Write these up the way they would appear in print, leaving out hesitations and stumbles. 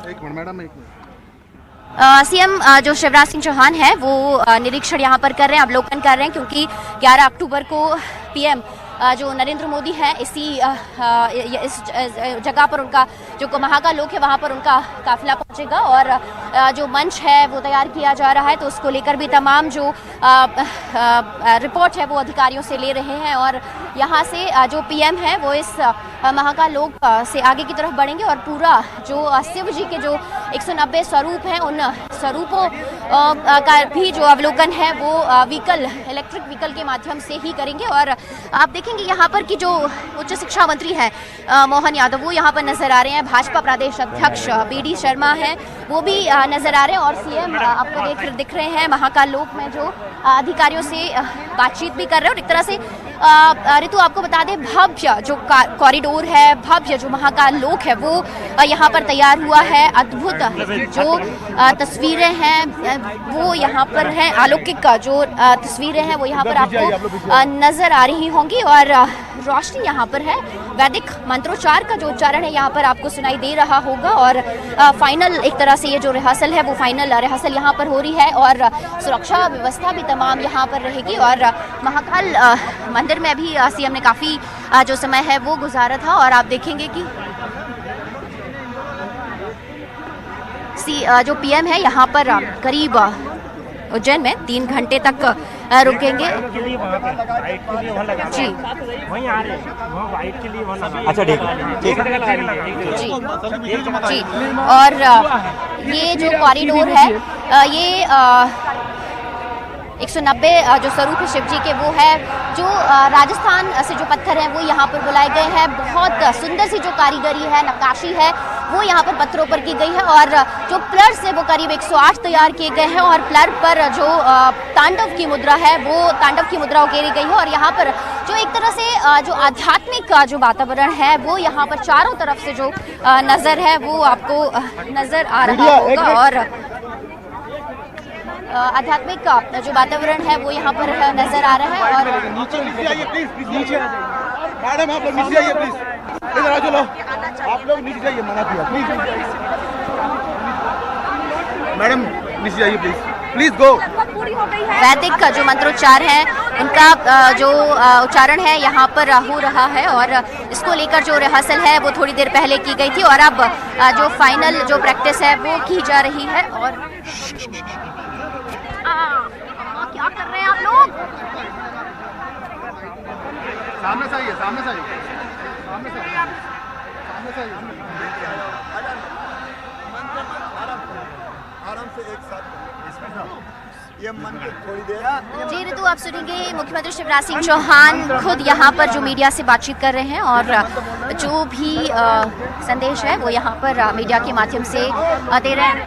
एक minute madam, एक minute. CM जो शिवराज सिंह चौहान है वो निरीक्षण यहाँ पर कर रहे हैं, अवलोकन कर रहे हैं, क्योंकि 11 अक्टूबर को पीएम जो नरेंद्र मोदी है इस जगह पर उनका जो महाकाल लोक है वहाँ पर उनका काफिला पहुँचेगा और जो मंच है वो तैयार किया जा रहा है। तो उसको लेकर भी तमाम जो रिपोर्ट है वो अधिकारियों से ले रहे हैं और यहाँ से जो पीएम है वो इस महाकाल लोक से आगे की तरफ बढ़ेंगे और पूरा जो शिव जी के जो 190 स्वरूप हैं उन स्वरूपों का भी जो अवलोकन है वो इलेक्ट्रिक व्हीकल के माध्यम से ही करेंगे। और आप देखेंगे यहाँ पर कि जो उच्च शिक्षा मंत्री हैं मोहन यादव वो यहाँ पर नजर आ रहे हैं, भाजपा प्रदेश अध्यक्ष बीडी शर्मा हैं वो भी नजर आ रहे हैं और सीएम आपको दिख रहे हैं महाकाल लोक में जो अधिकारियों से बातचीत भी कर रहे हैं। और एक तरह से ऋतु आपको बता दें, भव्य जो कॉरिडोर है, भव्य जो महाकाल लोक है वो यहाँ पर तैयार हुआ है। अद्भुत जो तस्वीरें हैं वो यहाँ पर हैं, अलौकिक जो तस्वीरें हैं वो यहाँ पर आपको नजर आ रही होंगी और रोशनी यहाँ पर है। वैदिक मंत्रोच्चार का जो उच्चारण है यहाँ पर आपको सुनाई दे रहा होगा और फाइनल एक तरह से ये जो रिहर्सल है वो फाइनल रिहर्सल यहाँ पर हो रही है और सुरक्षा व्यवस्था भी तमाम यहाँ पर रहेगी। और महाकाल मंदिर में भी सीएम ने काफी जो समय है वो गुजारा था और आप देखेंगे कि जो पीएम है यहाँ पर करीब उज्जैन में 3 घंटे तक रुकेंगे। जी अच्छा ठीक है जी। और ये जो कॉरिडोर है ये 190 जो स्वरूप है शिव जी के वो है जो राजस्थान से जो पत्थर हैं वो यहाँ पर बुलाए गए हैं। बहुत सुंदर सी जो कारीगरी है, नक्काशी है वो यहाँ पर पत्थरों पर की गई है और जो प्लर्स है वो करीब 108 तैयार किए गए हैं और प्लर पर जो तांडव की मुद्रा है वो तांडव की मुद्रा उकेरी गई है। और यहाँ पर जो एक तरह से जो आध्यात्मिक जो वातावरण है वो यहाँ पर चारों तरफ से जो नज़र है वो आपको नज़र आ रहा होगा और आध्यात्मिक जो वातावरण है वो यहाँ पर नजर आ रहा है। और नीचे आइए प्लीज, नीचे मैडम आप लोग नीचे आइए प्लीज, इधर आ चलो, आप लोग नीचे जाइए, मना किया प्लीज मैडम, नीचे आइए प्लीज गो। वैदिक का जो मंत्रोच्चार है उनका जो उच्चारण है यहाँ पर हो रहा है और इसको लेकर जो रिहर्सल है वो थोड़ी देर पहले की गई थी और अब जो फाइनल जो प्रैक्टिस है वो की जा रही है। और क्या कर रहे हैं आप लोग? सामने से आइए, सामने से आइए, सामने से आइए, सामने से आइए, आराम से एक साथ ये मन को थोड़ी देर। जी ऋतु, आप सुनेंगे मुख्यमंत्री शिवराज सिंह चौहान खुद यहाँ पर जो मीडिया से बातचीत कर रहे हैं और जो भी संदेश है वो यहाँ पर मीडिया के माध्यम से दे रहे हैं।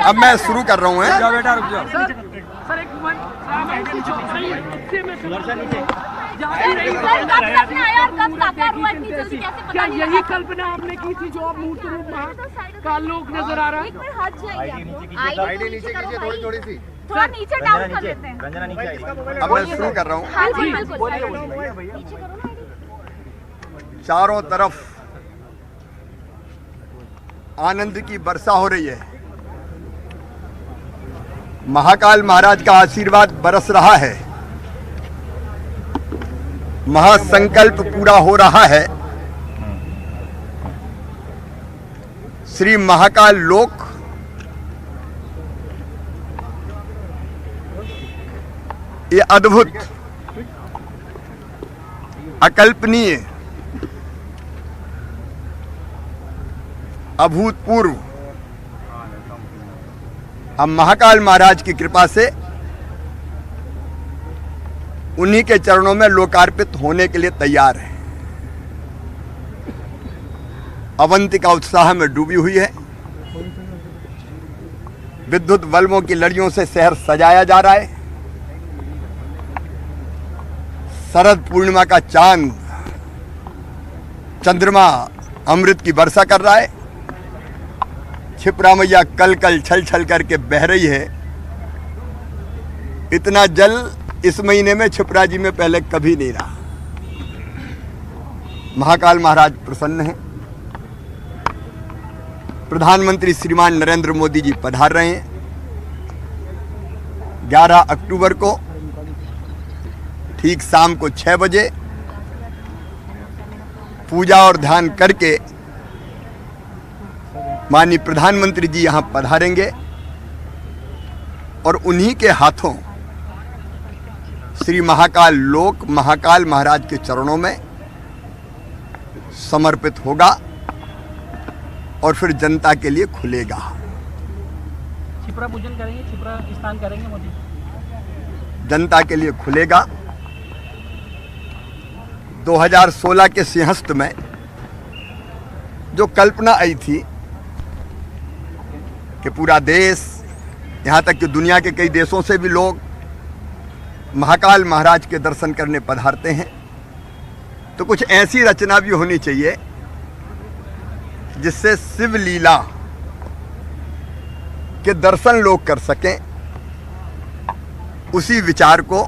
अब मैं शुरू कर रहा हूँ। क्या यही कल्पना आपने की थी जो अब मूर्त रूप महाकाल लोक नजर आ रहा है? आईडी नीचे कीजिए, थोड़ी सी थोड़ा नीचे डाउन कर लेते हैं। अब मैं शुरू कर रहा हूँ। हाँ जी बिल्कुल। चारों तरफ आनंद की वर्षा हो रही है, महाकाल महाराज का आशीर्वाद बरस रहा है, महासंकल्प पूरा हो रहा है। श्री महाकाल लोक ये अद्भुत, अकल्पनीय, अभूतपूर्व अब महाकाल महाराज की कृपा से उन्हीं के चरणों में लोकार्पित होने के लिए तैयार है। अवंतिका उत्साह में डूबी हुई है, विद्युत बल्बों की लड़ियों से शहर सजाया जा रहा है। शरद पूर्णिमा का चांद, चंद्रमा अमृत की वर्षा कर रहा है। क्षिप्रा मैया कल कल छल छल करके बह रही है। इतना जल इस महीने में क्षिप्रा जी में पहले कभी नहीं रहा। महाकाल महाराज प्रसन्न हैं। प्रधानमंत्री श्रीमान नरेंद्र मोदी जी पधार रहे हैं। 11 अक्टूबर को ठीक शाम को 6 बजे पूजा और ध्यान करके माननीय प्रधानमंत्री जी यहां पधारेंगे और उन्हीं के हाथों श्री महाकाल लोक महाकाल महाराज के चरणों में समर्पित होगा और फिर जनता के लिए खुलेगा। छिपरा पूजन करेंगे, छिपरा स्नान करेंगे मोदी, जनता के लिए खुलेगा। 2016 के सिंहस्थ में जो कल्पना आई थी कि पूरा देश, यहाँ तक कि दुनिया के कई देशों से भी लोग महाकाल महाराज के दर्शन करने पधारते हैं, तो कुछ ऐसी रचना भी होनी चाहिए जिससे शिव लीला के दर्शन लोग कर सकें। उसी विचार को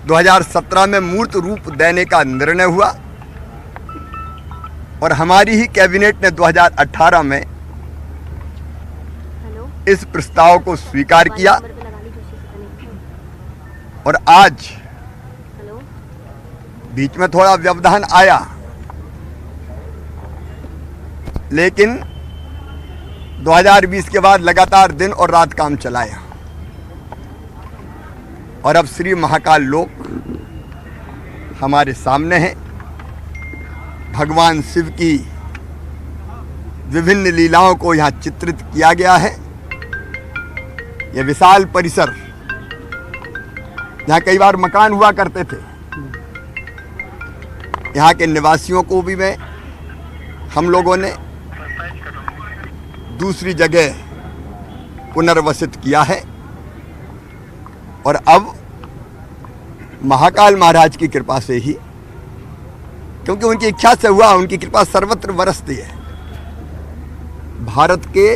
2017 में मूर्त रूप देने का निर्णय हुआ और हमारी ही कैबिनेट ने 2018 में इस प्रस्ताव को स्वीकार किया और आज बीच में थोड़ा व्यवधान आया, लेकिन 2020 के बाद लगातार दिन और रात काम चलाया और अब श्री महाकाल लोक हमारे सामने है। भगवान शिव की विभिन्न लीलाओं को यहाँ चित्रित किया गया है। यह विशाल परिसर, यहाँ कई बार मकान हुआ करते थे, यहाँ के निवासियों को भी हम लोगों ने दूसरी जगह पुनर्वसित किया है और अब महाकाल महाराज की कृपा से ही, क्योंकि उनकी इच्छा से हुआ, उनकी कृपा सर्वत्र बरसती है। भारत के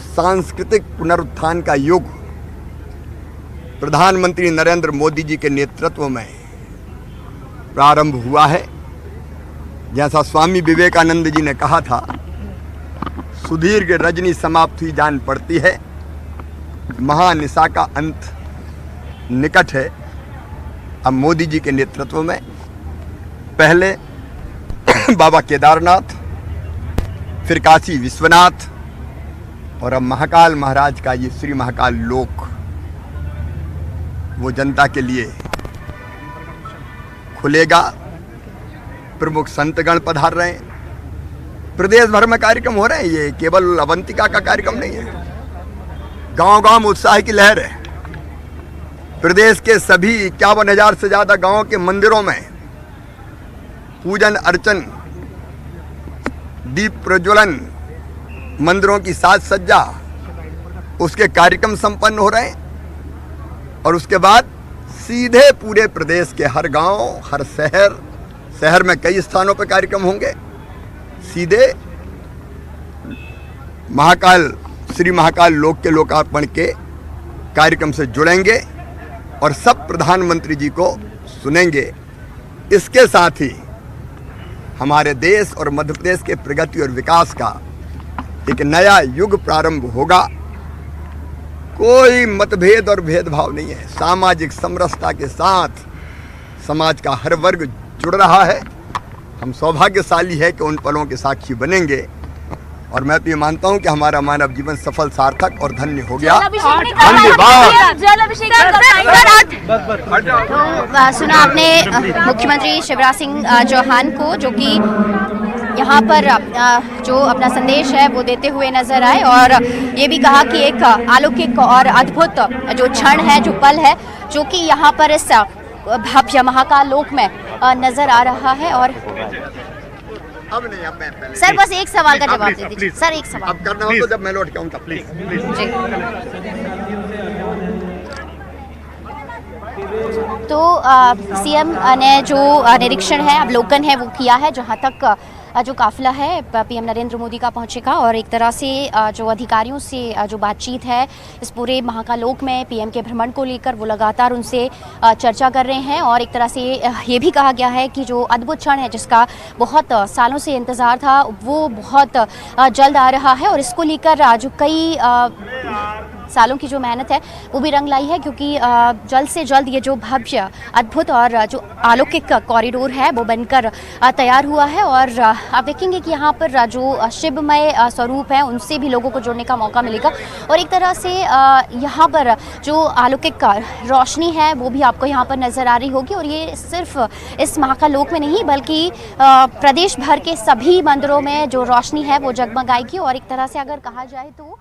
सांस्कृतिक पुनरुत्थान का युग प्रधानमंत्री नरेंद्र मोदी जी के नेतृत्व में प्रारंभ हुआ है। जैसा स्वामी विवेकानंद जी ने कहा था, सुदीर्घ रजनी समाप्त हुई जान पड़ती है, महानिशा का अंत निकट है। अब मोदी जी के नेतृत्व में पहले बाबा केदारनाथ, फिर काशी विश्वनाथ और अब महाकाल महाराज का ये श्री महाकाल लोक वो जनता के लिए खुलेगा। प्रमुख संतगण पधार रहे हैं, प्रदेश भर में कार्यक्रम हो रहे हैं। ये केवल अवंतिका का कार्यक्रम नहीं है, गांव गांव में उत्साह की लहर है। प्रदेश के सभी 51,000 से ज्यादा गांवों के मंदिरों में पूजन अर्चन, दीप प्रज्वलन, मंदिरों की साज सज्जा, उसके कार्यक्रम संपन्न हो रहे हैं और उसके बाद सीधे पूरे प्रदेश के हर गांव, हर शहर में कई स्थानों पर कार्यक्रम होंगे। सीधे महाकाल श्री महाकाल लोक के लोकार्पण के कार्यक्रम से जुड़ेंगे और सब प्रधानमंत्री जी को सुनेंगे। इसके साथ ही हमारे देश और मध्य प्रदेश के प्रगति और विकास का एक नया युग प्रारंभ होगा। कोई मतभेद और भेदभाव नहीं है, सामाजिक समरसता के साथ समाज का हर वर्ग जुड़ रहा है। हम सौभाग्यशाली है कि उन पलों के साक्षी बनेंगे और मैं तो ये मानता हूं कि हमारा मानव जीवन सफल, सार्थक और धन्य हो गया। धन्यवाद। तो सुना आपने मुख्यमंत्री शिवराज सिंह चौहान को, जो कि यहाँ पर जो अपना संदेश है वो देते हुए नजर आए और ये भी कहा कि एक अलौकिक और अद्भुत जो क्षण है, जो पल है, जो कि यहाँ पर इस भव्य महाकाल लोक में नजर आ रहा है। और अब नहीं, अब मैं पहले सर बस एक सवाल का जवाब दे दीजिए सर, एक सवाल अब करना हो तो जब मैं लौट के आऊंगा प्लीज। जी। तो सीएम ने जो निरीक्षण है, अवलोकन है वो किया है, जहां तक जो काफिला है पीएम नरेंद्र मोदी का पहुंचेगा और एक तरह से जो अधिकारियों से जो बातचीत है इस पूरे महाकालोक में पीएम के भ्रमण को लेकर वो लगातार उनसे चर्चा कर रहे हैं। और एक तरह से ये भी कहा गया है कि जो अद्भुत क्षण है जिसका बहुत सालों से इंतज़ार था वो बहुत जल्द आ रहा है और इसको लेकर जो कई सालों की जो मेहनत है वो भी रंग लाई है, क्योंकि जल्द से जल्द ये जो भव्य अद्भुत और जो अलौकिक कॉरिडोर है वो बनकर तैयार हुआ है। और आप देखेंगे कि यहाँ पर जो शिवमय स्वरूप है उनसे भी लोगों को जुड़ने का मौका मिलेगा और एक तरह से यहाँ पर जो अलौकिक रोशनी है वो भी आपको यहाँ पर नज़र आ रही होगी। और ये सिर्फ इस महाकालोक में नहीं बल्कि प्रदेश भर के सभी मंदिरों में जो रोशनी है वो जगमगाएगी। और एक तरह से अगर कहा जाए तो